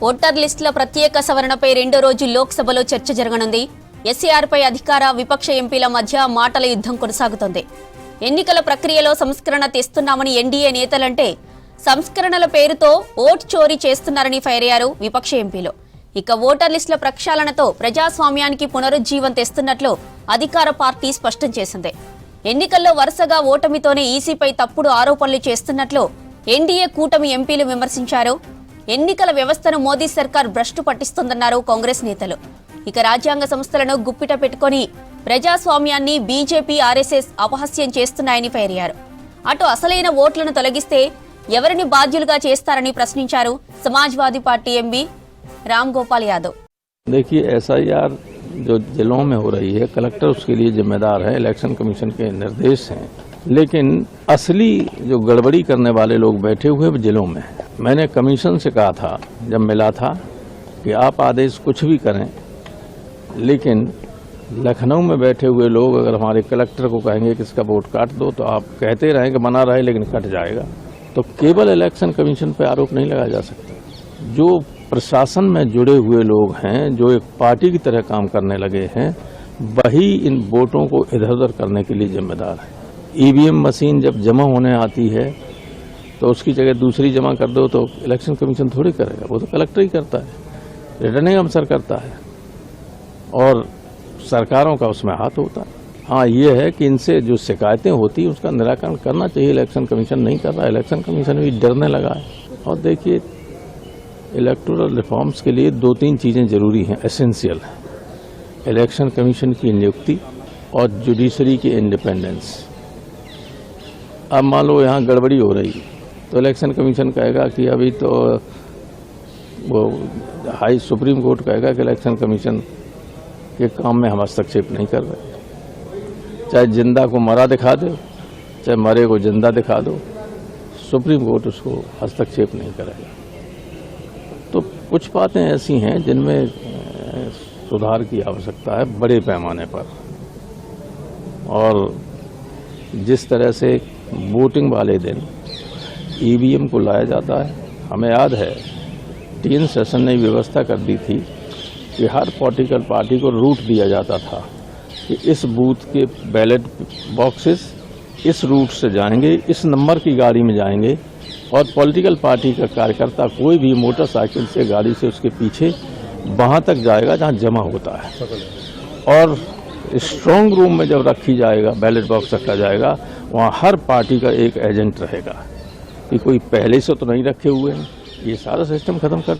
Voter లిస్టుల ప్రత్యేక సవరణపై రెండో రోజు లోక్సభలో చర్చ జరగనుంది. ఎస్సీఆర్పై అధికార విపక్ష ఎంపీల మధ్య మాటల యుద్ధం కొనసాగుతోంది. ఎన్నికల ప్రక్రియలో సంస్కరణ తెస్తున్నామని ఎన్డీఏ నేతలంటే సంస్కరణల పేరుతో ఓటు చోరీ చేస్తున్నారని ఫైర్ అయ్యారు విపక్ష ఎంపీలు. ఇక ఓటర్ లిస్టుల ప్రక్షాళనతో ప్రజాస్వామ్యానికి పునరుజ్జీవం తెస్తున్నట్లు అధికార పార్టీ స్పష్టం చేసింది. ఎన్నికల్లో వరుసగా ఓటమితోనే ఈసీపై తప్పుడు ఆరోపణలు చేస్తున్నట్లు ఎన్డీఏ కూటమి ఎంపీలు విమర్శించారు. ఎన్నికల వ్యవస్థను మోదీ సర్కార్ భ్రష్టు పట్టిస్తోందన్నారు కాంగ్రెస్ నేతలు. ఇక రాజ్యాంగ సంస్థలను గుప్పిట పెట్టుకుని ప్రజాస్వామ్యాన్ని బీజేపీ ఆర్ఎస్ఎస్ అపహాస్యం చేస్తున్నాయని ఫైర్ అయ్యారు. అటు అసలైన ఓట్లను తొలగిస్తే ఎవరిని బాధ్యులుగా చేస్తారని ప్రశ్నించారు సమాజ్వాదీ పార్టీ ఎంపీ राम गोपाल यादव। देखिए, एसआईआर जो जिलों में हो रही है, कलेक्टर उसके लिए जिम्मेदार है, इलेक्शन कमीशन के निर्देश हैं, लेकिन असली जो गड़बड़ी करने वाले लोग बैठे हुए जिलों में हैं। मैंने कमीशन से कहा था जब मिला था कि आप आदेश कुछ भी करें, लेकिन लखनऊ में बैठे हुए लोग अगर हमारे कलेक्टर को कहेंगे कि इसका वोट काट दो, तो आप कहते रहें कि बना रहे लेकिन कट जाएगा। तो केवल इलेक्शन कमीशन पर आरोप नहीं लगाया जा सकता। जो प्रशासन में जुड़े हुए लोग हैं, जो एक पार्टी की तरह काम करने लगे हैं, वही इन वोटों को इधर उधर करने के लिए जिम्मेदार है। ईवीएम मशीन जब जमा होने आती है तो उसकी जगह दूसरी जमा कर दो तो इलेक्शन कमीशन थोड़ी करेगा, वो तो कलेक्टर ही करता है, रिटर्निंग अफसर करता है और सरकारों का उसमें हाथ होता है। हाँ, ये है कि इनसे जो शिकायतें होती हैं उसका निराकरण करना चाहिए, इलेक्शन कमीशन नहीं कर रहा है। इलेक्शन कमीशन भी डरने लगा है। और देखिए, इलेक्टोरल रिफॉर्म्स के लिए दो तीन चीज़ें जरूरी हैं, एसेंशियल हैं। इलेक्शन कमीशन की नियुक्ति और जुडिशरी की इंडिपेंडेंस। अब मान लो यहाँ गड़बड़ी हो रही तो इलेक्शन कमीशन कहेगा कि अभी तो वो सुप्रीम कोर्ट कहेगा कि इलेक्शन कमीशन के काम में हम हस्तक्षेप नहीं कर रहे। चाहे जिंदा को मरा दिखा दो, चाहे मरे को जिंदा दिखा दो, सुप्रीम कोर्ट उसको हस्तक्षेप नहीं करेगा। तो कुछ बातें ऐसी हैं जिनमें सुधार की आवश्यकता है बड़े पैमाने पर। और जिस तरह से वोटिंग वाले दिन ईवीएम को लाया जाता है, हमें याद है टीएन सेशन ने व्यवस्था कर दी थी कि हर पॉलिटिकल पार्टी को रूट दिया जाता था कि इस बूथ के बैलेट बॉक्सेस इस रूट से जाएंगे, इस नंबर की गाड़ी में जाएंगे, और पॉलिटिकल पार्टी का कार्यकर्ता कोई भी मोटरसाइकिल से गाड़ी से उसके पीछे वहां तक जाएगा जहां जमा होता है। और स्ट्रांग रूम में जब रखी जाएगा, बैलेट बॉक्स रखा जाएगा, वहां हर पार्टी का एक एजेंट रहेगा कि कोई पहले से तो नहीं रखे हुए हैं। ये सारा सिस्टम खत्म कर